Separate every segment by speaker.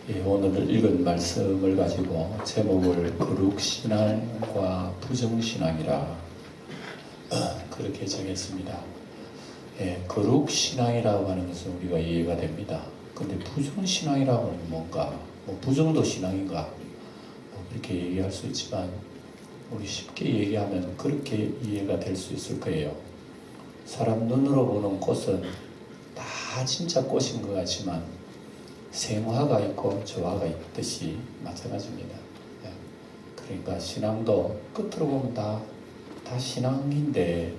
Speaker 1: 예, 오늘 읽은 말씀을 가지고 제목을 거룩신앙과 부정신앙이라 그렇게 정했습니다. 예, 거룩신앙이라고 하는 것은 우리가 이해가 됩니다. 근데 부정신앙이라고 하는 뭔가, 부정도 신앙인가, 그렇게 얘기할 수 있지만 우리 쉽게 얘기하면 그렇게 이해가 될 수 있을 거예요. 사람 눈으로 보는 꽃은 다 진짜 꽃인 것 같지만 생화가 있고 저화가 있듯이 마찬가지입니다. 그러니까 신앙도 끝으로 보면 다 신앙인데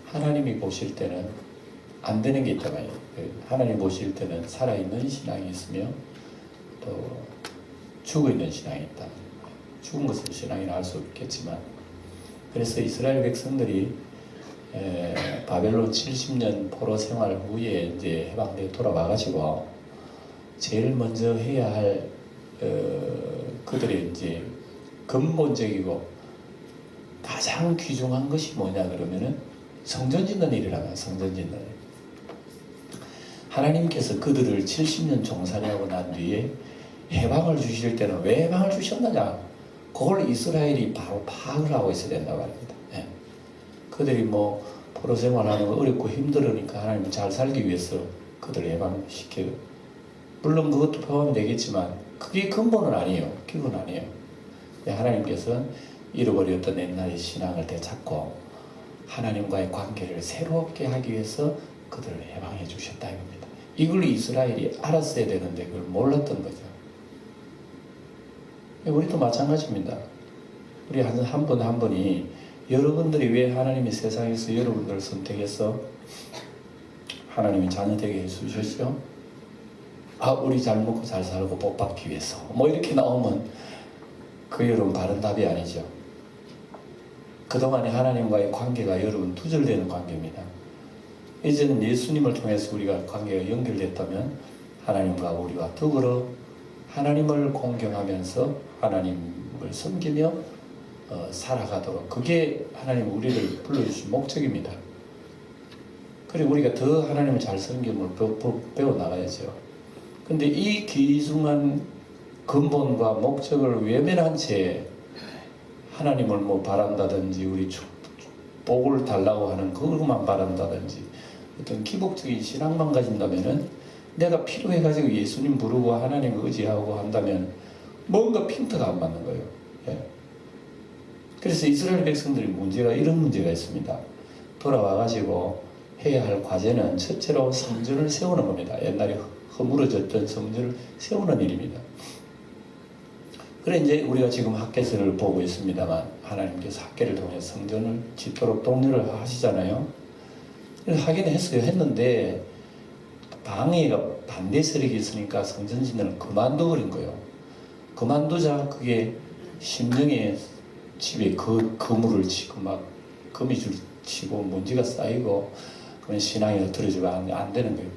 Speaker 1: 하나님이 보실 때는 안 되는 게 있다 말이에요. 하나님 보실 때는 살아있는 신앙이 있으며 또 죽어있는 신앙이 있다. 죽은 것은 신앙이라 할 수 없겠지만, 그래서 이스라엘 백성들이 바벨론 70년 포로 생활 후에 이제 해방되어 돌아와가지고 제일 먼저 해야 할 그들의 이제 근본적이고 가장 귀중한 것이 뭐냐 그러면은 성전 짓는 일이라고요. 성전 짓는 일. 하나님께서 그들을 70년 종살이하고 난 뒤에 해방을 주실 때는 왜 해방을 주셨느냐? 그걸 이스라엘이 바로 파악을 하고 있어야 된다고 합니다. 예. 그들이 포로 생활하는 거 어렵고 힘들으니까 하나님은 잘 살기 위해서 그들을 해방시켜요. 물론 그것도 포함되겠지만 그게 근본은 아니에요. 기본 아니에요. 하나님께서는 잃어버렸던 옛날의 신앙을 되찾고 하나님과의 관계를 새롭게 하기 위해서 그들을 해방해 주셨다 이겁니다. 이걸 이스라엘이 알았어야 되는데 그걸 몰랐던 거죠. 우리도 마찬가지입니다. 우리 한 분 한 분이 여러분들이 왜 하나님이 세상에서 여러분들을 선택해서 하나님이 자녀 되게 해주셨죠? 우리 잘 먹고 잘 살고 복 받기 위해서 이렇게 나오면 그 여러분 바른 답이 아니죠. 그동안에 하나님과의 관계가 여러분 두절되는 관계입니다. 이제는 예수님을 통해서 우리가 관계가 연결됐다면 하나님과 우리가 더불어 하나님을 공경하면서 하나님을 섬기며 살아가도록, 그게 하나님 우리를 불러주신 목적입니다. 그리고 우리가 더 하나님을 잘 섬김을 배워나가야죠. 근데 이 귀중한 근본과 목적을 외면한 채 하나님을 바란다든지 우리 복을 달라고 하는 그것만 바란다든지 어떤 기복적인 신앙만 가진다면은 내가 필요해가지고 예수님 부르고 하나님 의지하고 한다면 뭔가 핀트가 안 맞는 거예요. 예. 그래서 이스라엘 백성들이 이런 문제가 있습니다. 돌아와가지고 해야 할 과제는 첫째로 성전을 세우는 겁니다. 옛날에 허물어졌던 성전을 세우는 일입니다. 그래 이제 우리가 지금 학개서를 보고 있습니다만 하나님께서 학개를 통해서 성전을 짓도록 독려를 하시잖아요. 하긴 했는데 방해가 반대 세력이 있으니까 성전 짓는 그만둬버린 거예요. 그만두자 그게 심령의 집에 그물을 치고 거미줄 치고 먼지가 쌓이고 그러면 신앙이 흐트러지고 안 되는 거예요.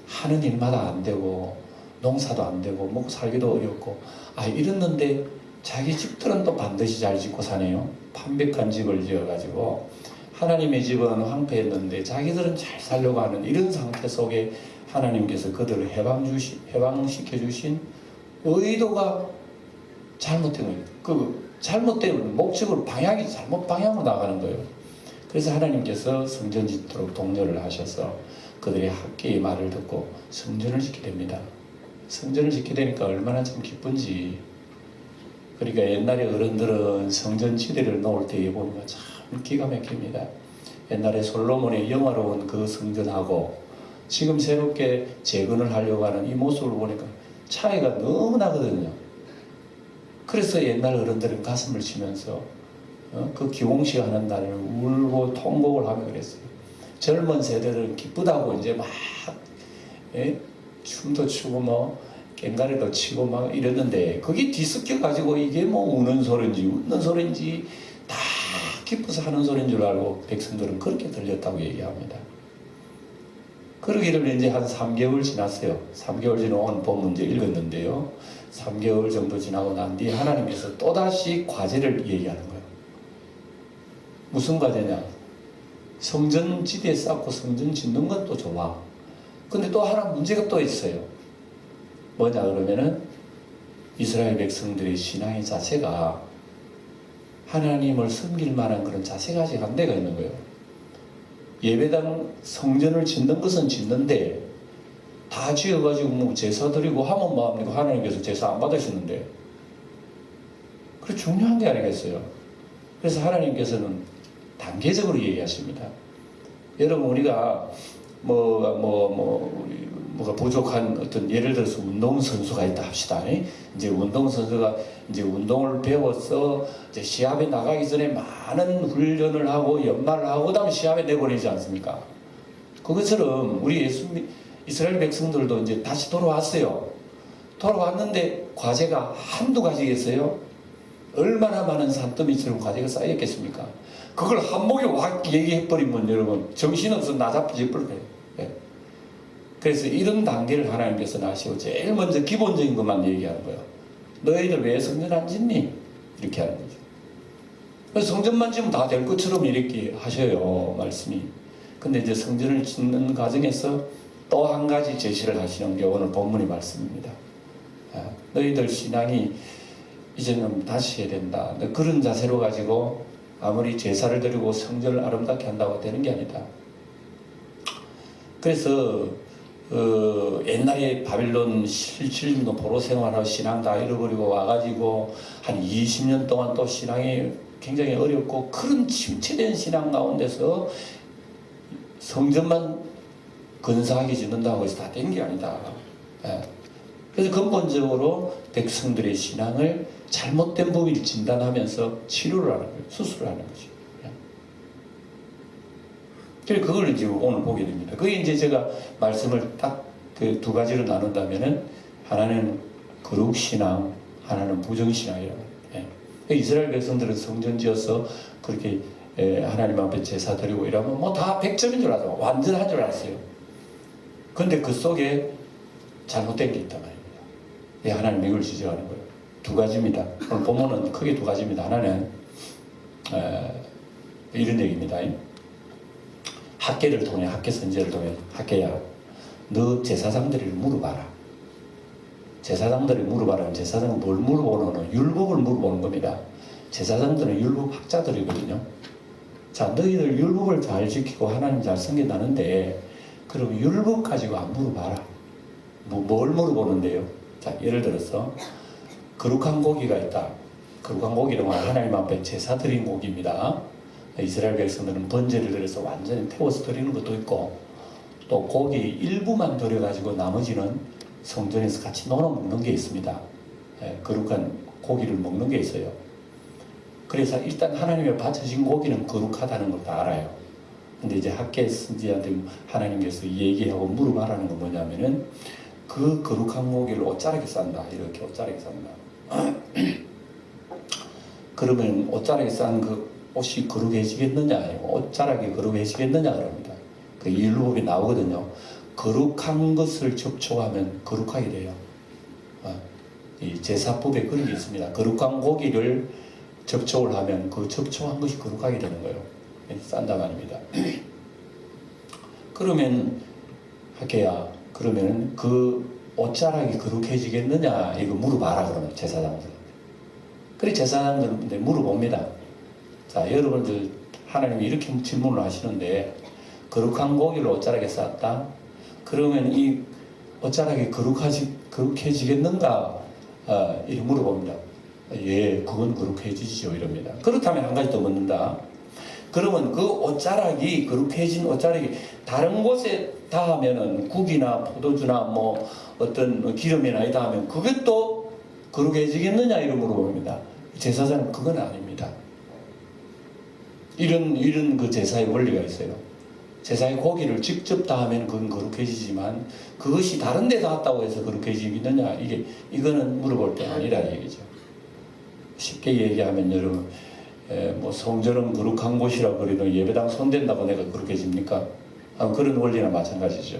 Speaker 1: 하는 일마다 안 되고 농사도 안 되고 먹고 살기도 어렵고 이랬는데 자기 집들은 또 반드시 잘 짓고 사네요. 판백한 집을 지어가지고 하나님의 집은 황폐했는데 자기들은 잘 살려고 하는 이런 상태 속에 하나님께서 그들을 해방시켜 주신 의도가 잘못된 거예요. 그 잘못된 목적으로 잘못 방향으로 나가는 거예요. 그래서 하나님께서 성전 짓도록 독려를 하셔서 그들이 학계의 말을 듣고 성전을 짓게 됩니다. 성전을 짓게 되니까 얼마나 참 기쁜지. 그러니까 옛날에 어른들은 성전 지대를 놓을 때에 보면 참 기가 막힙니다. 옛날에 솔로몬의 영화로운 그 성전하고 지금 새롭게 재건을 하려고 하는 이 모습을 보니까 차이가 너무 나거든요. 그래서 옛날 어른들은 가슴을 치면서 그 기공식 하는 날을 울고 통곡을 하며 그랬어요. 젊은 세대들은 기쁘다고 이제 막 춤도 추고 꽹가리도 치고 이랬는데 그게 뒤섞여가지고 이게 우는 소리인지 웃는 소리인지 다 기뻐서 하는 소리인 줄 알고 백성들은 그렇게 들렸다고 얘기합니다. 그러기를 이제 한 3개월 지났어요. 3개월 지나고 본문 이제 읽었는데요. 3개월 정도 지나고 난 뒤에 하나님께서 또다시 과제를 얘기하는 거예요. 무슨 과제냐? 성전 지대에 쌓고 성전 짓는 것도 좋아. 근데 또 하나 문제가 또 있어요. 뭐냐 그러면은 이스라엘 백성들의 신앙의 자세가 하나님을 섬길 만한 그런 자세가 아직 안 돼가 있는 거예요. 예배당 성전을 짓는 것은 짓는데 다 지어가지고 뭐 제사 드리고 하면 뭐합니까? 하나님께서 제사 안 받으시는데. 그게 중요한 게 아니겠어요. 그래서 하나님께서는 단계적으로 얘기하십니다. 여러분, 우리가 뭐가 부족한 어떤, 예를 들어서 운동선수가 있다 합시다. 이제 운동선수가 이제 운동을 배워서 이제 시합에 나가기 전에 많은 훈련을 하고 연말을 하고 그다음에 시합에 내보내지 않습니까? 그것처럼 우리 이스라엘 백성들도 이제 다시 돌아왔어요. 돌아왔는데 과제가 한두 가지겠어요? 얼마나 많은 산더미처럼 과제가 쌓였겠습니까? 그걸 한 목에 확 얘기해버리면 여러분 정신없어 나잡지 뻔해. 그래서 이런 단계를 하나님께서 나시고 제일 먼저 기본적인 것만 얘기하는 거예요. 너희들 왜 성전 안 짓니? 이렇게 하는 거죠. 그래서 성전만 지으면 다 될 것처럼 이렇게 하셔요, 말씀이. 근데 이제 성전을 짓는 과정에서 또 한 가지 제시를 하시는 게 오늘 본문의 말씀입니다. 너희들 신앙이 이제는 다시 해야 된다. 그런 자세로 가지고 아무리 제사를 드리고 성전을 아름답게 한다고 되는 게 아니다. 그래서 옛날에 바빌론 실질도 포로 생활하고 신앙 다 잃어버리고 와가지고 한 20년 동안 또 신앙이 굉장히 어렵고 그런 침체된 신앙 가운데서 성전만 건사하게 짓는다고 해서 다 된 게 아니다. 그래서 근본적으로 백성들의 신앙을 잘못된 부위를 진단하면서 치료를 하는 거예요. 수술을 하는 거죠. 그래서 그걸 이제 오늘 보게 됩니다. 그게 이제 제가 말씀을 딱 그 두 가지로 나눈다면은 하나는 거룩신앙, 하나는 부정신앙이라고. 이스라엘 백성들은 성전 지어서 그렇게 하나님 앞에 제사 드리고 이러면 뭐 다 100점인 줄 알았어요. 완전한 줄 알았어요. 그런데 그 속에 잘못된 게 있단 말입니다. 하나님 이걸 지적하는 거예요. 두 가지입니다. 오늘 본문은 크게 두 가지입니다. 하나는 이런 얘기입니다. 학계를 통해, 학계 선제를 통해, 학계야, 너 제사장들을 물어봐라. 제사장들을 물어봐라. 제사장은 뭘 물어보는? 율법을 물어보는 겁니다. 제사장들은 율법 학자들이거든요. 자, 너희들 율법을 잘 지키고 하나님 잘 섬긴다는데 그럼 율법 가지고 안 물어봐라. 뭘 물어보는데요? 자, 예를 들어서 거룩한 고기가 있다. 거룩한 고기는 하나님 앞에 제사 드린 고기입니다. 이스라엘 백성들은 번제를 드려서 완전히 태워서 드리는 것도 있고 또 고기 일부만 드려가지고 나머지는 성전에서 같이 나눠 먹는 게 있습니다. 거룩한 고기를 먹는 게 있어요. 그래서 일단 하나님의 바쳐진 고기는 거룩하다는 걸 다 알아요. 근데 이제 학계 선지자한테 하나님께서 얘기하고 물어봐라는 건 뭐냐면은 그 거룩한 고기를 옷자락에 싼다. 이렇게 옷자락에 싼다. 그러면 옷자락에 싼 그 옷이 거룩해지겠느냐? 옷자락이 거룩해지겠느냐? 그럽니다. 그 율법이 나오거든요. 거룩한 것을 접촉하면 거룩하게 돼요. 이 제사법에 그런 게 있습니다. 거룩한 고기를 접촉을 하면 그 접촉한 것이 거룩하게 되는 거예요. 싼다 말입니다. 그러면 학계야, 그러면 그 옷자락이 거룩해지겠느냐? 이거 물어봐라 그러면 제사장들. 그래 제사장들한테 물어봅니다. 자, 여러분들 하나님이 이렇게 질문을 하시는데 거룩한 고기를 옷자락에 쌌다? 그러면 이 옷자락이 거룩해지겠는가? 이렇게 물어봅니다. 예, 그건 거룩해지죠 이럽니다. 그렇다면 한 가지 더 묻는다. 그러면 그 옷자락이 거룩해진 옷자락이 다른 곳에 닿으면은 국이나 포도주나 뭐 어떤 기름이나 닿으면 그게 또 거룩해지겠느냐 이런 물어봅니다. 제사장은 그건 아닙니다. 이런 그 제사의 원리가 있어요. 제사의 고기를 직접 닿으면 그건 거룩해지지만 그것이 다른 데 닿았다고 해서 거룩해지겠느냐 이거는 물어볼 게 아니라 얘기죠. 쉽게 얘기하면 여러분 뭐 성전은 거룩한 곳이라 그래도 예배당 손댄다고 내가 거룩해집니까? 그런 원리나 마찬가지죠.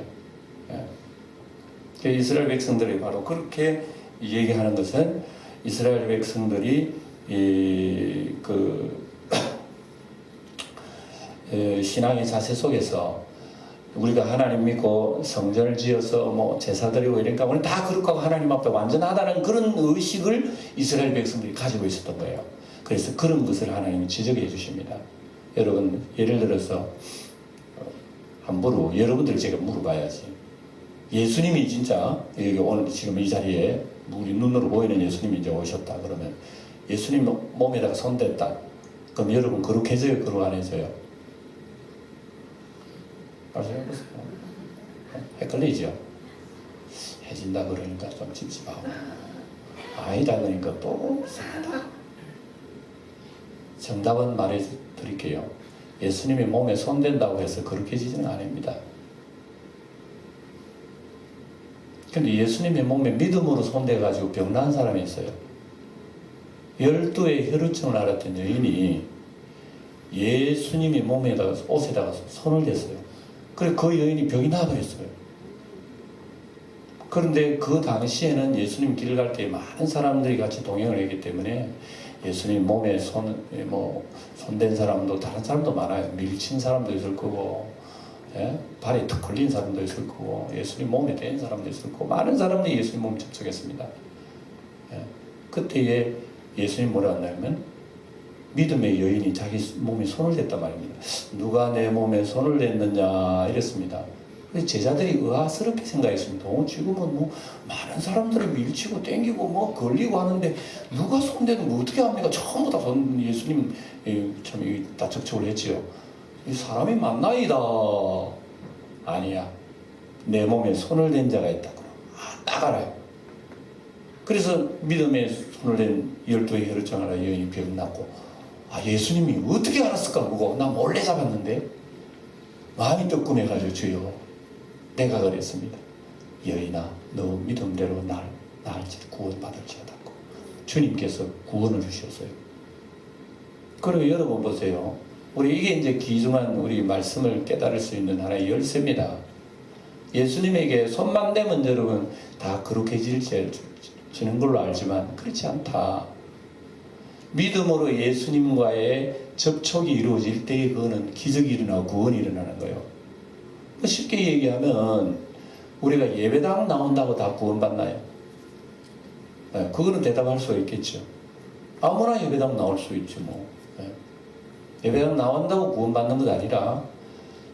Speaker 1: 이스라엘 백성들이 바로 그렇게 얘기하는 것은 이스라엘 백성들이 신앙의 자세 속에서 우리가 하나님 믿고 성전을 지어서 뭐 제사 드리고 이러니까 우리는 다 그렇고 하나님 앞에 완전하다는 그런 의식을 이스라엘 백성들이 가지고 있었던 거예요. 그래서 그런 것을 하나님이 지적해 주십니다. 여러분, 예를 들어서 함부로 여러분들 제가 물어봐야지. 예수님이 진짜 여기 오늘 지금 이 자리에 우리 눈으로 보이는 예수님이 이제 오셨다 그러면 예수님 몸에다가 손댔다. 그럼 여러분 거룩해져요? 거룩 안 해져요? 말씀해보세요. 헷갈리죠? 해진다 그러니까 좀 찝찝하고 아니다 그러니까 또 이상하다. 정답은 말해드릴게요. 예수님이 몸에 손댄다고 해서 거룩해지지는 않습니다. 근데 예수님의 몸에 믿음으로 손대가지고 병난 사람이 있어요. 12의 혈루증을 앓았던 여인이 예수님이 몸에다가 옷에다가 손을 댔어요. 그래 그 여인이 병이 나버렸어요. 그런데 그 당시에는 예수님 길 갈 때 많은 사람들이 같이 동행을 했기 때문에 예수님 몸에 손댄 사람도 다른 사람도 많아요. 밀친 사람도 있을 거고, 예? 발에 턱 걸린 사람도 있을 거고, 예수님 몸에 댄 사람도 있을 거고, 많은 사람들이 예수님 몸에 접촉했습니다. 예? 그때에 예수님 뭐라 했냐면 믿음의 여인이 자기 몸에 손을 댔단 말입니다. 누가 내 몸에 손을 댔느냐 이랬습니다. 제자들이 의아스럽게 생각했습니다. 지금은 뭐 많은 사람들을 밀치고 땡기고 뭐 걸리고 하는데 누가 손대는 거 어떻게 합니까? 전부 다 예수님 참 다 접촉을 했지요. 이 사람이 맞나이다. 아니야. 내 몸에 손을 댄 자가 있다고. 딱 알아요. 그래서 믿음에 손을 댄 12의 혈루증 앓은 여인이 병이 났고 예수님이 어떻게 알았을까 그거 나 몰래 잡았는데 마음이 뜨끔해가지고 주여 내가 그랬습니다. 여인아 너 믿음대로 나을지 구원받을지어다. 주님께서 구원을 주셨어요. 그리고 여러분 보세요. 우리 이게 이제 귀중한 우리 말씀을 깨달을 수 있는 하나의 열쇠입니다. 예수님에게 손만 대면 여러분 다 거룩해지는 걸로 알지만 그렇지 않다. 믿음으로 예수님과의 접촉이 이루어질 때에 그거는 기적이 일어나고 구원이 일어나는 거예요. 쉽게 얘기하면 우리가 예배당 나온다고 다 구원받나요? 네, 그거는 대답할 수가 있겠죠. 아무나 예배당 나올 수 있죠. 뭐. 네. 예배당 나온다고 구원받는 것 아니라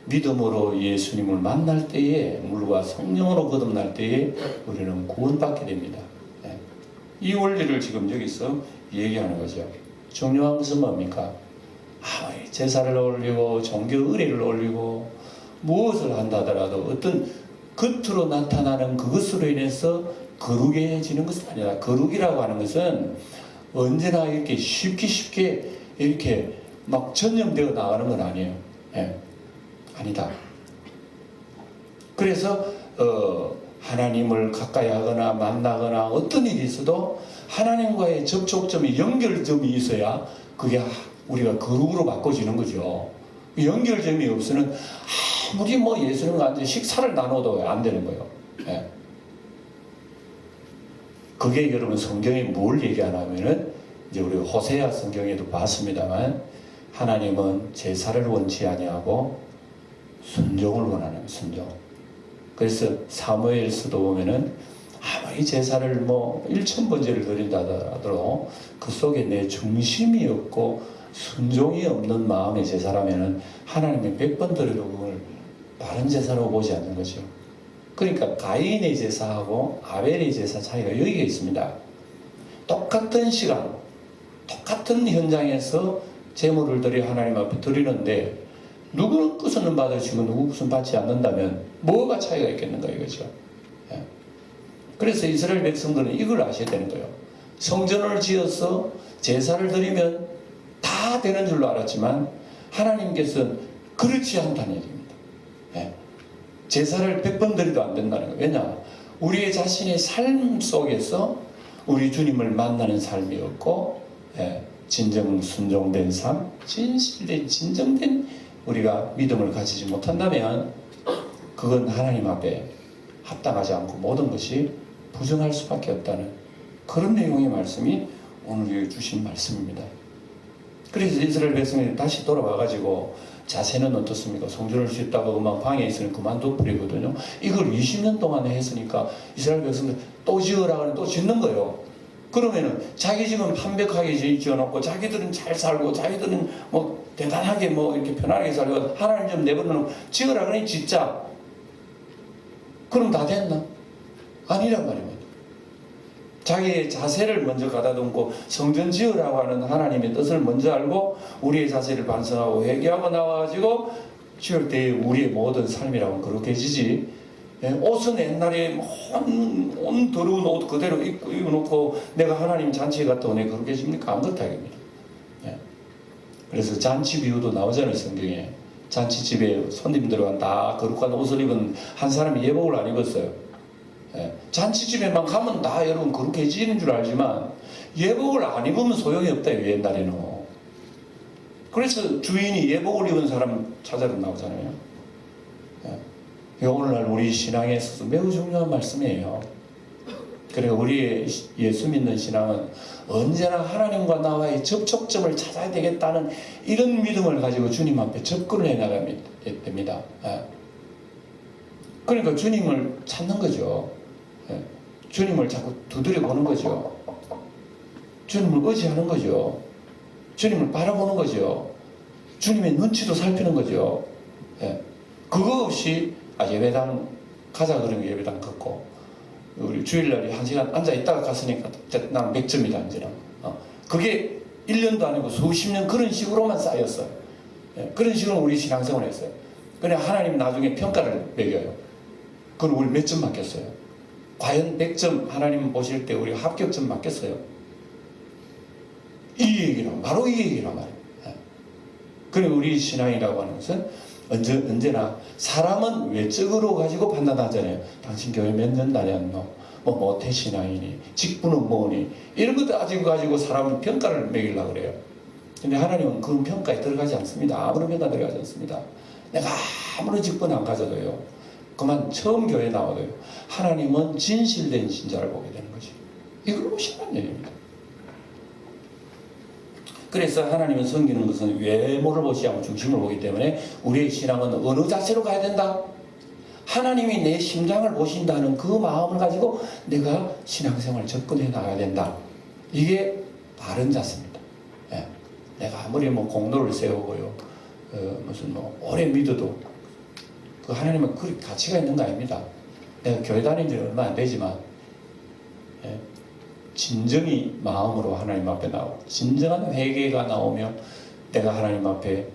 Speaker 1: 믿음으로 예수님을 만날 때에 물과 성령으로 거듭날 때에 우리는 구원받게 됩니다. 네. 이 원리를 지금 여기서 얘기하는 거죠. 중요한 것은 뭡니까? 제사를 올리고 종교 의례를 올리고 무엇을 한다 하더라도 어떤 겉으로 나타나는 그것으로 인해서 거룩해지는 것은 아니라 거룩이라고 하는 것은 언제나 이렇게 쉽게 이렇게 막 전염되어 나가는 건 아니에요. 예. 아니다. 그래서 하나님을 가까이 하거나 만나거나 어떤 일이 있어도 하나님과의 접촉점이 연결점이 있어야 그게 우리가 거룩으로 바꿔지는 거죠. 연결점이 없으면 아무리 뭐 예수님과 앉아 식사를 나눠도 안 되는 거예요. 예. 그게 여러분 성경에 뭘 얘기하냐면은 이제 우리 호세아 성경에도 봤습니다만 하나님은 제사를 원치 아니하고 순종을 원하는 순종. 그래서 사무엘서도 보면은 아무리 제사를 뭐 1000번제를 드린다 하더라도 그 속에 내 중심이 없고 순종이 없는 마음의 제사라면은 하나님이 100번 드려도 그걸 바른 제사로 보지 않는 거죠. 그러니까 가인의 제사하고 아벨의 제사 차이가 여기가 있습니다. 똑같은 시간, 똑같은 현장에서 제물을 드려 하나님 앞에 드리는데 누구는 끝은 받으시고 누구 끝은 받지 않는다면 뭐가 차이가 있겠는가 이거죠. 예. 그래서 이스라엘 백성들은 이걸 아셔야 되는 거예요. 성전을 지어서 제사를 드리면 다 되는 줄로 알았지만 하나님께서는 그렇지 않다는 얘기입니다. 예. 제사를 100번 드려도 안 된다는 거예요. 왜냐? 우리의 자신의 삶 속에서 우리 주님을 만나는 삶이었고 진정 순종된 삶, 진실된 진정된 우리가 믿음을 가지지 못한다면 그건 하나님 앞에 합당하지 않고 모든 것이 부정할 수밖에 없다는 그런 내용의 말씀이 오늘 주신 말씀입니다. 그래서 이스라엘 백성이 다시 돌아와가지고 자세는 어떻습니까? 성전을 짓다가 음악 방에 있으면 그만둬 버리거든요. 이걸 20년 동안 했으니까 이스라엘 백성들 또 지으라 그러면 또 짓는 거예요. 그러면은 자기 집은 완벽하게 지어놓고 자기들은 잘 살고 자기들은 뭐 대단하게 뭐 이렇게 편안하게 살고 하나님 좀 내버려놓고 지으라 그러니 짓자. 그럼 다 됐나? 아니란 말입니다. 자기의 자세를 먼저 가다듬고 성전 지으라고 하는 하나님의 뜻을 먼저 알고 우리의 자세를 반성하고 회개하고 나와가지고 지을 때 우리의 모든 삶이라고는 그렇게 지지. 옷은 옛날에 온 더러운 옷 그대로 입어놓고 내가 하나님 잔치에 갔다 오니 그렇게 집니까? 안 그렇다입니다. 그래서 잔치 비유도 나오잖아요, 성경에. 잔치집에 손님들과 다 거룩한 옷을 입은 한 사람이 예복을 안 입었어요. 잔치집에만 가면 다 여러분 그렇게 지는 줄 알지만 예복을 안 입으면 소용이 없다, 옛날에는. 그래서 주인이 예복을 입은 사람 찾아러 나오잖아요. 오늘날 우리 신앙에 있어서 매우 중요한 말씀이에요. 그래, 우리의 예수 믿는 신앙은 언제나 하나님과 나와의 접촉점을 찾아야 되겠다는 이런 믿음을 가지고 주님 앞에 접근을 해 나가야 됩니다. 그러니까 주님을 찾는 거죠. 주님을 자꾸 두드려 보는 거죠. 주님을 의지하는 거죠. 주님을 바라보는 거죠. 주님의 눈치도 살피는 거죠. 그거 없이 예배당 가자 그러면 예배당 걷고, 우리 주일날에 1시간 앉아 있다가 갔으니까 나는 100점이다 이제는. 그게 1년도 아니고 수십 년 그런 식으로만 쌓였어요. 그런 식으로 우리 신앙생활을 했어요. 그래 하나님 나중에 평가를 매겨요. 그럼 우리 몇 점 맞겠어요? 과연 100점 하나님 보실 때 우리가 합격점 맞겠어요? 이 얘기란, 바로 이 얘기란 말이에요. 그래 우리 신앙이라고 하는 것은 언제나 사람은 외적으로 가지고 판단하잖아요. 당신 교회 몇 년 다녔노? 뭐 모태신앙이니? 직분은 뭐니? 이런 것도 가지고 사람은 평가를 매기려고 그래요. 근데 하나님은 그런 평가에 들어가지 않습니다. 아무런 평가 들어가지 않습니다. 내가 아무런 직분 안 가져도요. 그만 처음 교회 나와도요. 하나님은 진실된 신자를 보게 되는 거지. 이걸 보시라는 얘기입니다. 그래서 하나님은 섬기는 것은 외모를 보지 않고 중심을 보기 때문에 우리의 신앙은 어느 자세로 가야 된다? 하나님이 내 심장을 보신다는 그 마음을 가지고 내가 신앙생활 접근해 나가야 된다. 이게 바른 자세입니다. 내가 아무리 공로를 세우고요, 무슨 오래 믿어도 그 하나님은 그 가치가 있는 거 아닙니다. 내가 교회 다닌 지는 얼마 안 되지만 진정이 마음으로 하나님 앞에 나오고 진정한 회개가 나오면 내가 하나님 앞에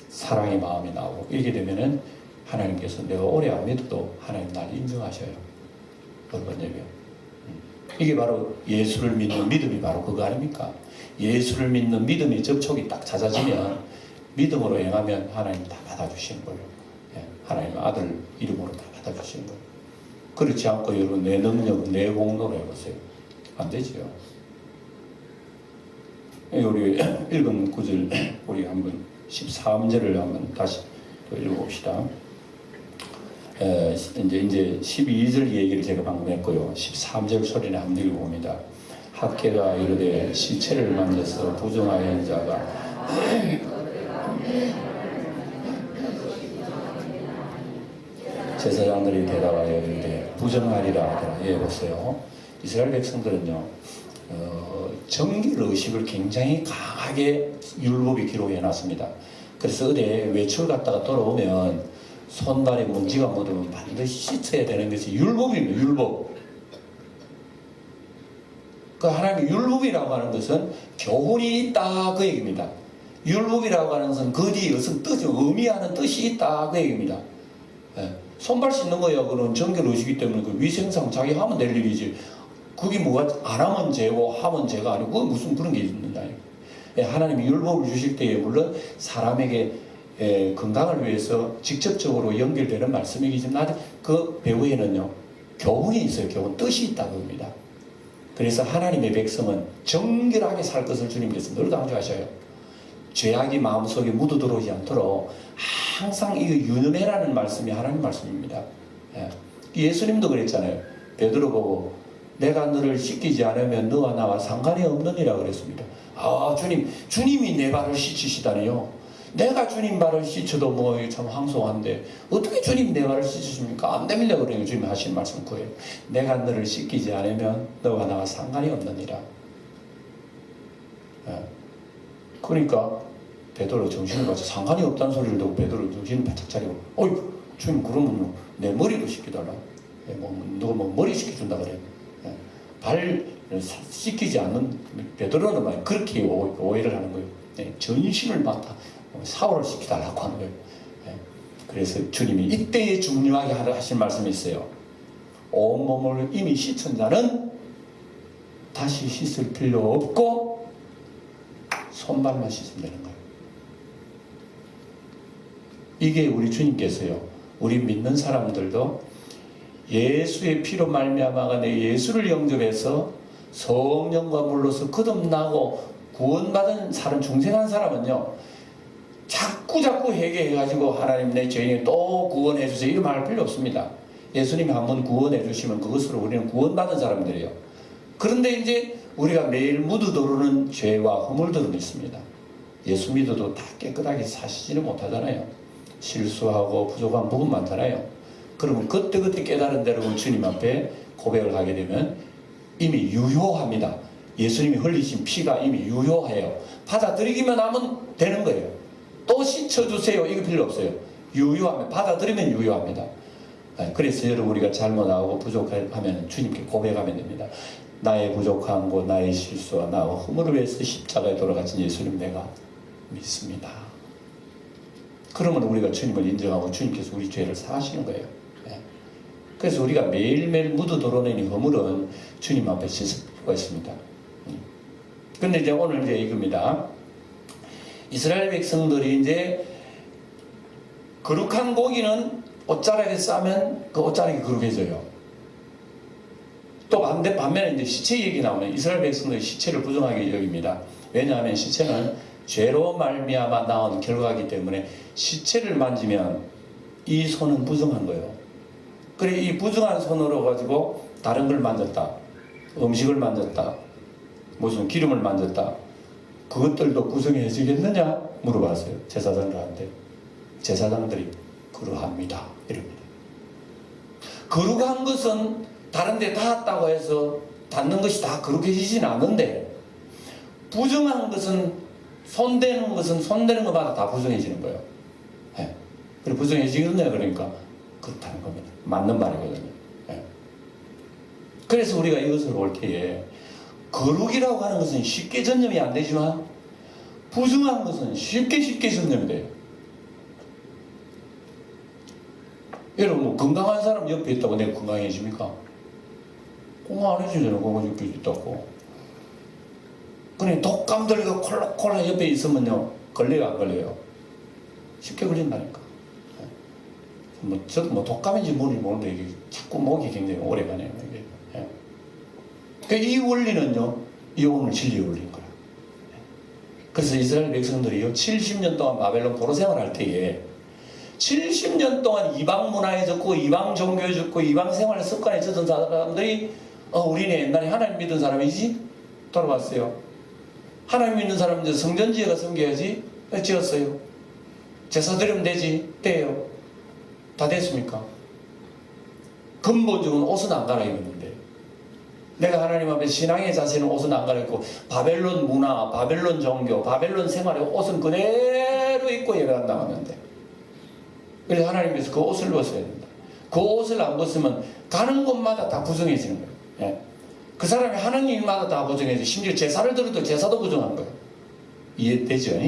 Speaker 1: 사랑의 마음이 나오고 이렇게 되면은 하나님께서 내가 오래 안 믿어도 하나님 나를 인정하셔요. 여러분 예배. 이게 바로 예수를 믿는 믿음이 바로 그거 아닙니까? 예수를 믿는 믿음의 접촉이 딱 찾아지면 믿음으로 행하면 하나님 다 받아주시는 거예요. 하나님 아들 이름으로 다 받아주시는 거예요. 그렇지 않고 여러분 내 능력, 내 공로로 해보세요. 안 되지요. 우리 읽은 구절 우리 한번 13절을 한번 다시 또 읽어봅시다. 이제 12절 얘기를 제가 방금 했고요. 13절 소리는 한번 읽어봅니다. 학계가 이르되 시체를 만져서 부정하여 자가 제사장들이 대답하여 이르되 부정하리라 하더라. 예, 보세요. 이스라엘 백성들은요, 정결 의식을 굉장히 강하게 율법이 기록해 놨습니다. 그래서 어디 외출 갔다가 돌아오면 손발에 먼지가 묻으면 반드시 씻어야 되는 것이 율법입니다. 율법. 그 하나님의 율법이라고 하는 것은 교훈이 있다 그 얘기입니다. 율법이라고 하는 것은 그 뒤에 어떤 뜻이 의미하는 뜻이 있다 그 얘기입니다. 손발 씻는 거야 그런 정결 의식이기 때문에 그 위생상 자기 하면 될 일이지. 그게 뭐가 안 하면 죄고 하면 죄가 아니고 무슨 그런 게 있는다. 하나님이 율법을 주실 때에 물론 사람에게 건강을 위해서 직접적으로 연결되는 말씀이지만 그 배후에는요 교훈이 있어요. 교훈 뜻이 있다고 합니다. 그래서 하나님의 백성은 정결하게 살 것을 주님께서 늘 강조하셔요. 죄악이 마음속에 묻어 들어오지 않도록 항상 이거 유념해라는 말씀이 하나님 말씀입니다. 예수님도 그랬잖아요. 베드로 보고 내가 너를 씻기지 않으면 너와 나와 상관이 없느니라 그랬습니다. 주님이 내 발을 씻으시다니요. 내가 주님 발을 씻어도 뭐 참 황송한데 어떻게 주님 내 발을 씻으십니까? 안 됩니다. 그러니까 주님이 하신 말씀 그예요. 내가 너를 씻기지 않으면 너와 나와 상관이 없느니라. 그러니까 베드로 정신을 가지고 상관이 없다는 소리를 듣고 베드로 정신을 바짝 차리고 어이 주님 그러면 내 머리도 씻겨달라. 누가 뭐 머리 씻겨준다 그래. 발 씻기지 않는 베드로는 막 그렇게 오해를 하는 거예요. 전신을 맡아 샤워를 시키달라고 하는 거예요. 그래서 주님이 이때에 중요하게 하신 말씀이 있어요. 온몸을 이미 씻은 자는 다시 씻을 필요 없고 손발만 씻으면 되는 거예요. 이게 우리 주님께서요, 우리 믿는 사람들도 예수의 피로 말미암아가 내 예수를 영접해서 성령과 물로서 거듭나고 구원받은 사람, 중생한 사람은요 자꾸 회개해가지고 하나님 내 죄인을 또 구원해 주세요 이런 말 할 필요 없습니다. 예수님이 한번 구원해 주시면 그것으로 우리는 구원받은 사람들이에요. 그런데 이제 우리가 매일 묻어도르는 죄와 허물들은 있습니다. 예수 믿어도 다 깨끗하게 사시지는 못하잖아요. 실수하고 부족한 부분 많잖아요. 그러면 그때그때 깨달은 대로 주님 앞에 고백을 하게 되면 이미 유효합니다. 예수님이 흘리신 피가 이미 유효해요. 받아들이기만 하면 되는 거예요. 또 씻어주세요 이거 필요 없어요. 유효하면, 받아들이면 유효합니다. 그래서 여러분 우리가 잘못하고 부족하면 주님께 고백하면 됩니다. 나의 부족한 것, 나의 실수와 나의 허물을 위해서 십자가에 돌아가신 예수님 내가 믿습니다. 그러면 우리가 주님을 인정하고 주님께서 우리 죄를 사하시는 거예요. 그래서 우리가 매일매일 묻어 드러내는 허물은 주님 앞에 씻을 필요가 있습니다. 근데 이제 오늘 이제 이겁니다. 이스라엘 백성들이 이제 거룩한 고기는 옷자락에 싸면 그 옷자락이 거룩해져요. 또 반면에 이제 시체 얘기 나오면 이스라엘 백성들이 시체를 부정하게 여깁니다. 왜냐하면 시체는 죄로 말미암아 나온 결과이기 때문에 시체를 만지면 이 손은 부정한 거예요. 그래 이 부정한 손으로 가지고 다른 걸 만졌다, 음식을 만졌다, 무슨 기름을 만졌다, 그것들도 구성해지겠느냐 물어봤어요. 제사장들한테. 제사장들이 그러합니다 이럽니다. 거룩한 것은 다른 데 닿았다고 해서 닿는 것이 다 거룩해지진 않는데 부정한 것은 손대는 것마다 다 부정해지는 거예요. 그리고 부정해지겠느냐 그러니까 그렇다는 겁니다. 맞는 말이거든요. 그래서 우리가 이것을 볼 때에 거룩이라고 하는 것은 쉽게 전념이 안 되지만 부정한 것은 쉽게 전념이 돼요. 여러분 뭐 건강한 사람 옆에 있다고 내가 건강해집니까? 건강 안 해주잖아요. 건강 옆에 있다고. 그러니 독감들과 콜라 옆에 있으면요 걸려요 안 걸려요? 쉽게 걸린다니까. 저도 독감인지 뭔지 모르는데 이게 자꾸 목이 굉장히 오래 가네요. 그러니까 이 원리는요, 이 오늘 진리의 원리인 거야. 그래서 이스라엘 백성들이요, 70년 동안 바벨론 포로 생활할 때에 70년 동안 이방 문화에 젖고 이방 종교에 젖고 이방 생활 습관에 젖은 사람들이 우리는 옛날에 하나님 믿은 사람이지? 돌아봤어요. 하나님 믿는 사람인데 성전 지어가 섬겨야지? 지었어요. 제사 드리면 되지? 돼요. 다 됐습니까? 근본적으로 옷은 안 갈아입었는데 내가 하나님 앞에 신앙의 자세는 옷은 안 갈아입고 바벨론 문화, 바벨론 종교, 바벨론 생활의 옷은 그대로 입고 예배한 나왔는데 그래서 하나님께서 그 옷을 벗어야 된다. 그 옷을 안 벗으면 가는 곳마다 다 부정해지는 거예요. 그 사람이 하는 일마다 다 부정해지고 심지어 제사를 드려도 제사도 부정한 거예요. 이해되죠?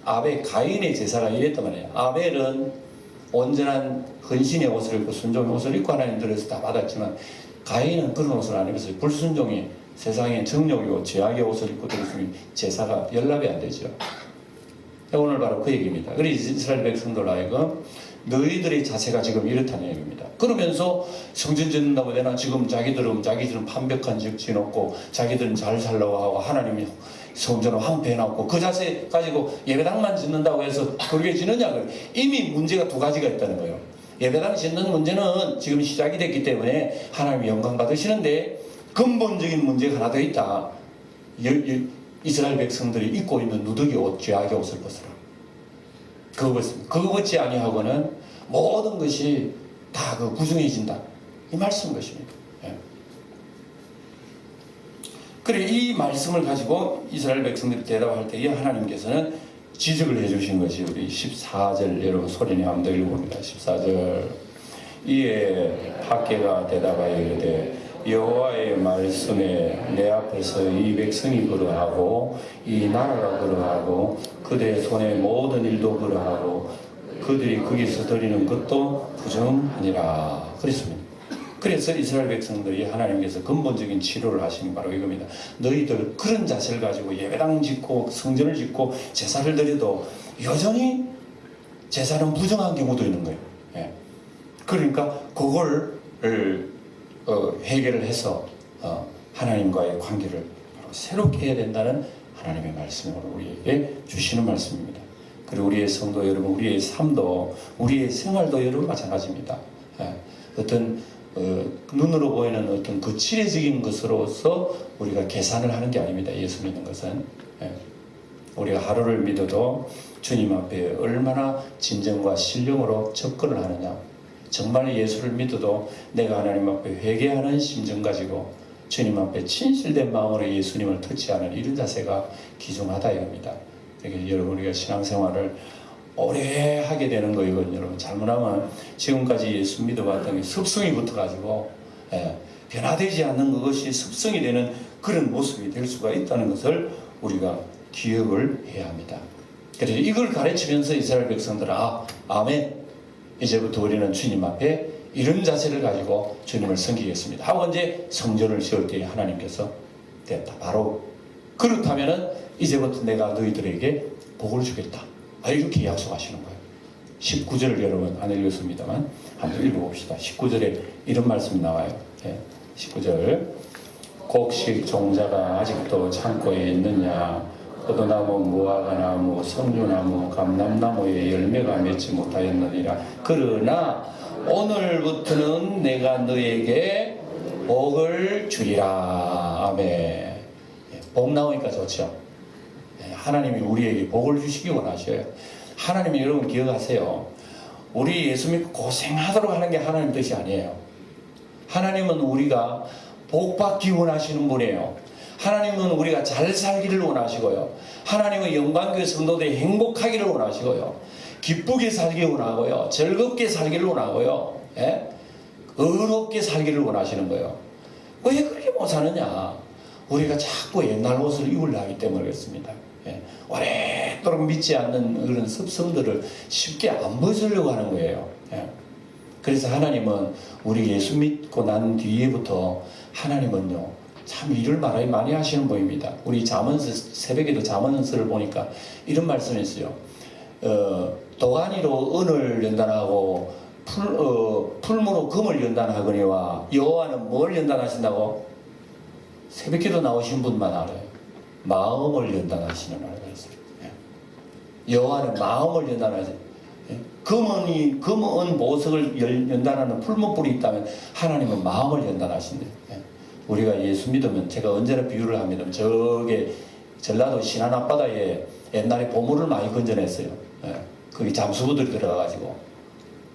Speaker 1: 가인의 제사가 이랬단 말이에요. 아벨은 온전한 헌신의 옷을 입고 순종의 옷을 입고 하나님 들에서 다 받았지만 가인은 그런 옷을 안 입었어요. 불순종이 세상의 정욕이고 죄악의 옷을 입고 들었으니 제사가 연락이 안 되죠. 오늘 바로 그 얘기입니다. 그래서 이스라엘 백성들 하여금 너희들의 자세가 지금 이렇다는 얘기입니다. 그러면서 성전 짓는다고 되나 지금 자기들은 판벽한 집 지놓고 자기들은 잘 살라고 하고 하나님이 성전을 황폐해놨고 그 자세 가지고 예배당만 짓는다고 해서 그렇게 짓느냐? 이미 문제가 두 가지가 있다는 거예요. 예배당 짓는 문제는 지금 시작이 됐기 때문에 하나님이 영광 받으시는데 근본적인 문제가 하나 더 있다. 이스라엘 백성들이 입고 있는 누더기 옷, 죄악의 옷을 벗어라. 그거 벗지 아니하고는 모든 것이 다 그 구중해진다. 이 말씀 것입니다. 예. 그래 이 말씀을 가지고 이스라엘 백성들이 대답할 때에 하나님께서는 지적을 해주신 것이 우리 14절 여러분 소리내 한번 읽어봅니다. 14절 이에 학개가 대답하여 이르되 여호와의 말씀에 내 앞에서 이 백성이 그러하고 이 나라가 그러하고 그들의 손의 모든 일도 그러하고 그들이 거기서 드리는 것도 부정하니라 그랬습니다. 그래서 이스라엘 백성들이 하나님께서 근본적인 치료를 하시는 바로 이겁니다. 너희들 그런 자세를 가지고 예배당 짓고 성전을 짓고 제사를 드려도 여전히 제사는 부정한 경우도 있는 거예요. 예. 그러니까 그걸 해결을 해서 하나님과의 관계를 새롭게 해야 된다는 하나님의 말씀으로 우리에게 주시는 말씀입니다. 그리고 우리의 성도 여러분, 우리의 삶도, 우리의 생활도 여러분 마찬가지입니다. 예. 어떤 눈으로 보이는 어떤 그 치레적인 것으로서 우리가 계산을 하는 게 아닙니다. 예수 믿는 것은. 예. 우리가 하루를 믿어도 주님 앞에 얼마나 진정과 신령으로 접근을 하느냐. 정말 예수를 믿어도 내가 하나님 앞에 회개하는 심정 가지고 주님 앞에 진실된 마음으로 예수님을 터치하는 이런 자세가 귀중하다 이겁니다. 그러니까 여러분 우리가 신앙생활을 오래 하게 되는 거 이건 여러분 잘못하면 지금까지 예수 믿어봤던 게 습성이 붙어가지고 변화되지 않는 그것이 습성이 되는 그런 모습이 될 수가 있다는 것을 우리가 기억을 해야 합니다. 그래서 이걸 가르치면서 이스라엘 백성들은 아멘 이제부터 우리는 주님 앞에 이런 자세를 가지고 주님을 섬기겠습니다 하고 이제 성전을 지을 때 하나님께서 됐다 바로 그렇다면은 이제부터 내가 너희들에게 복을 주겠다 이렇게 약속하시는 거예요. 19절을 여러분 안 읽었습니다만 한번 읽어봅시다. 19절에 이런 말씀이 나와요. 19절 곡식 종자가 아직도 창고에 있느냐 포도나무, 무화과나무, 석류나무, 감람나무에 열매가 맺지 못하였느니라. 그러나 오늘부터는 내가 너에게 복을 주리라. 아멘. 복 나오니까 좋죠. 하나님이 우리에게 복을 주시기 원하셔요. 하나님이 여러분 기억하세요. 우리 예수 믿고 고생하도록 하는 게 하나님 뜻이 아니에요. 하나님은 우리가 복 받기 원하시는 분이에요. 하나님은 우리가 잘 살기를 원하시고요. 하나님은 영광교회 성도들이 행복하기를 원하시고요. 기쁘게 살기 원하고요. 즐겁게 살기를 원하고요. 예? 의롭게 살기를 원하시는 거예요. 왜 그렇게 못 사느냐? 우리가 자꾸 옛날 옷을 입으려 하기 때문에 그렇습니다. 예. 오랫도록 믿지 않는 그런 습성들을 쉽게 안 벗으려고 하는 거예요. 예. 그래서 하나님은 우리 예수 믿고 난 뒤에부터 하나님은요 참 일을 많이 하시는 분입니다. 우리 잠언서 새벽에도 잠언서를 보니까 이런 말씀이 있어요. 도가니로 은을 연단하고 풀무로 금을 연단하거니와 여호와는 뭘 연단하신다고? 새벽기도 나오신 분만 알아요. 마음을 연단하시는 알고 있어요. 여호와는 마음을 연단하시. 금은 보석을 연단하는 풀무불이 있다면 하나님은 마음을 연단하신대요. 우리가 예수 믿으면 제가 언제나 비유를 합니다. 저게 전라도 신안 앞바다에 옛날에 보물을 많이 건져냈어요. 거기 잠수부들이 들어가가지고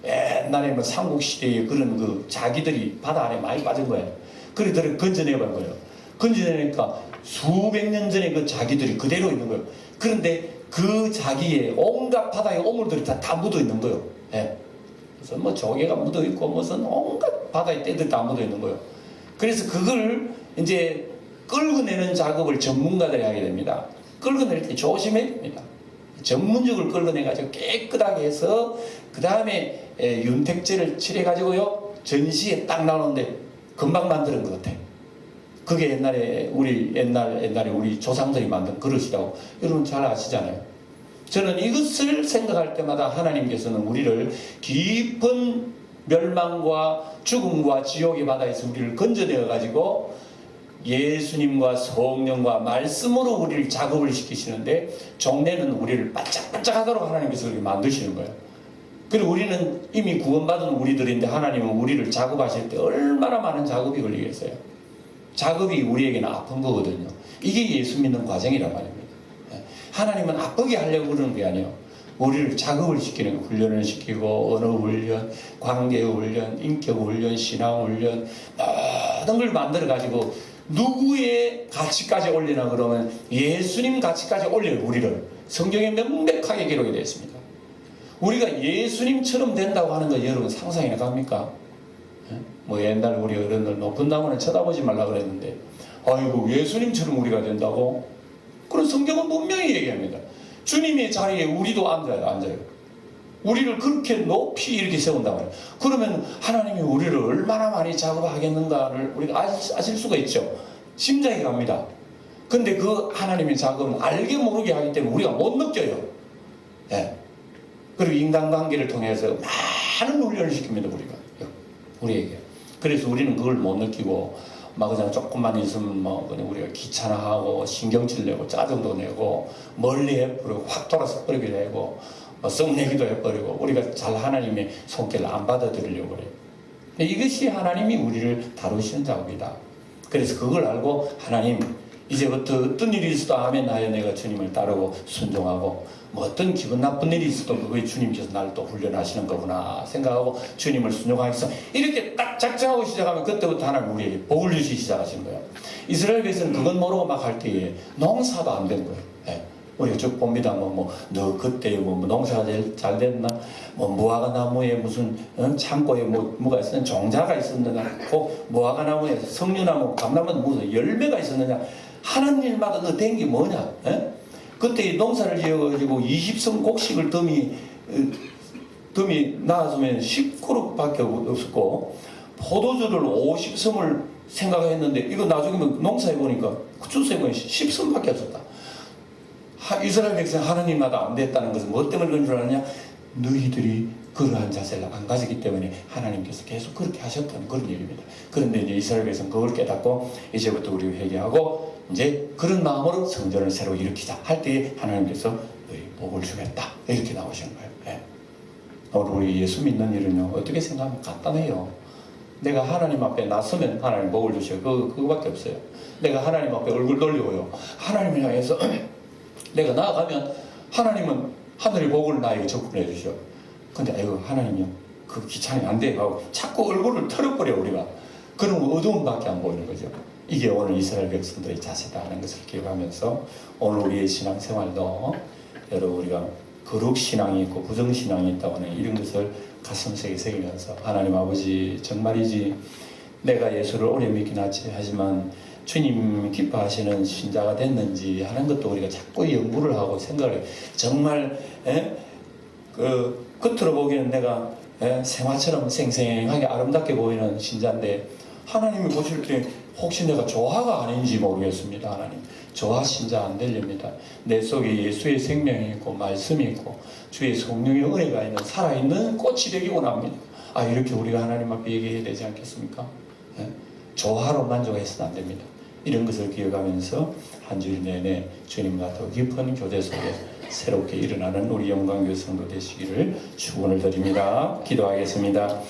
Speaker 1: 옛날에 뭐 삼국시대에 그런 그 자기들이 바다 안에 많이 빠진 거예요. 그래서 건져내본 거예요. 건져내니까 수백 년 전에 그 자기들이 그대로 있는 거예요. 그런데 그 자기의 온갖 바다의 오물들이 다 묻어 있는 거예요. 그래서 뭐 조개가 묻어 있고 무슨 온갖 바다의 때들 다 묻어 있는 거예요. 그래서 그걸 이제 끌어내는 작업을 전문가들이 하게 됩니다. 끌어낼 때 조심해야 됩니다. 전문적으로 끌어내가지고 깨끗하게 해서 그 다음에 윤택제를 칠해가지고요 전시에 딱 나오는데 금방 만드는 것 같아요. 그게 옛날에 우리 조상들이 만든 그릇이라고 여러분 잘 아시잖아요. 저는 이것을 생각할 때마다 하나님께서는 우리를 깊은 멸망과 죽음과 지옥의 바다에서 우리를 건져내어 가지고 예수님과 성령과 말씀으로 우리를 작업을 시키시는데 종래는 우리를 반짝반짝하도록 하나님께서 우리를 만드시는 거예요. 그리고 우리는 이미 구원받은 우리들인데 하나님은 우리를 작업하실 때 얼마나 많은 작업이 걸리겠어요. 작업이 우리에게는 아픈 거거든요. 이게 예수 믿는 과정이란 말입니다. 하나님은 아프게 하려고 그러는 게 아니에요. 우리를 자극을 시키는 훈련을 시키고 언어 훈련, 관계 훈련, 인격 훈련, 신앙 훈련 모든 걸 만들어 가지고 누구의 가치까지 올리나 그러면 예수님 가치까지 올려요. 우리를 성경에 명백하게 기록이 되어 있습니다. 우리가 예수님처럼 된다고 하는 거 여러분 상상이나 갑니까? 뭐 옛날 우리 어른들 높은 나무는 쳐다보지 말라 그랬는데 아이고 예수님처럼 우리가 된다고? 그런 성경은 분명히 얘기합니다. 주님의 자리에 우리도 앉아요. 우리를 그렇게 높이 이렇게 세운다고 해요. 그러면 하나님이 우리를 얼마나 많이 작업하겠는가를 우리가 아실 수가 있죠. 심장이 갑니다. 근데 그 하나님의 작업은 알게 모르게 하기 때문에 우리가 못 느껴요. 네. 그리고 인간관계를 통해서 많은 훈련을 시킵니다. 우리에게. 그래서 우리는 그걸 못 느끼고 막 그냥 조금만 있으면 뭐 그냥 우리가 귀찮아하고 신경질 내고 짜증도 내고 멀리 해버리고 확 돌아서 버리기도 하고 썩내기도 해버리고 우리가 잘 하나님의 손길을 안 받아들이려고 그래요. 이것이 하나님이 우리를 다루시는 작업이다. 그래서 그걸 알고 하나님 이제부터 어떤 일이 있어도 아멘 하여 내가 주님을 따르고 순종하고 뭐 어떤 기분 나쁜 일이 있어도 그게 주님께서 나를 또 훈련하시는 거구나 생각하고 주님을 순종하기 위해서 이렇게 딱 작정하고 시작하면 그때부터 하나님 우리에게 복을 주시기 시작하시는 거예요. 이스라엘 백성은 그건 모르고 막 할 때에 농사도 안 된 거예요. 네. 우리가 쭉 봅니다. 너 그때 농사가 잘 됐나? 무화과 나무에 무슨 창고에 뭐가 있었느냐? 종자가 있었느냐? 무화과 나무에 석류나무, 감나무에 무슨 열매가 있었느냐? 하는 일마다 너 된 게 뭐냐? 에? 그때 농사를 지어가지고 20성 곡식을 덤이 나왔으면 10그릇밖에 없었고 포도주를 50성을 생각했는데 이거 나중에 농사해보니까 주스에 보니 10성밖에 없었다. 이스라엘 백성 하나님마다 안 됐다는 것은 뭐 때문에 그런 줄 아느냐? 너희들이 그러한 자세를 안 가지기 때문에 하나님께서 계속 그렇게 하셨다는 그런 얘기입니다. 그런데 이제 이스라엘 백성은 그걸 깨닫고 이제부터 우리 회개하고 이제 그런 마음으로 성전을 새로 일으키자 할 때에 하나님께서 너희 복을 주겠다 이렇게 나오시는 거예요. 네. 오늘 우리 예수 믿는 일은요 어떻게 생각하면 간단해요. 내가 하나님 앞에 나서면 하나님 복을 주셔요. 그거밖에 없어요. 내가 하나님 앞에 얼굴 돌리고요 하나님을 향해서 내가 나아가면 하나님은 하늘의 복을 나에게 접근해 주셔. 근데 아이고 하나님이요 그 귀찮이 안 돼 하고 자꾸 얼굴을 털어버려 우리가. 그러면 어두움밖에 안 보이는 거죠. 이게 오늘 이스라엘 백성들의 자세다 하는 것을 기억하면서 오늘 우리의 신앙생활도 여러분 우리가 거룩신앙이 있고 부정신앙이 있다고 하는 이런 것을 가슴속에 새기면서 하나님 아버지 정말이지 내가 예수를 오래 믿긴 하지 하지만 주님 기뻐하시는 신자가 됐는지 하는 것도 우리가 자꾸 연구를 하고 생각을 해요. 정말 겉으로 보기에는 내가 생화처럼 생생하게 아름답게 보이는 신자인데 하나님이 보실 때 혹시 내가 조화가 아닌지 모르겠습니다. 하나님 조화 신자 안 되렵니다. 내 속에 예수의 생명이 있고 말씀이 있고 주의 성령의 은혜가 있는 살아있는 꽃이 되기 원합니다. 이렇게 우리가 하나님 앞에 얘기해야 되지 않겠습니까? 조화로 만족해서는 안 됩니다. 이런 것을 기억하면서 한 주일 내내 주님과 더 깊은 교제 속에 새롭게 일어나는 우리 영광교회 성도 되시기를 축원을 드립니다. 기도하겠습니다.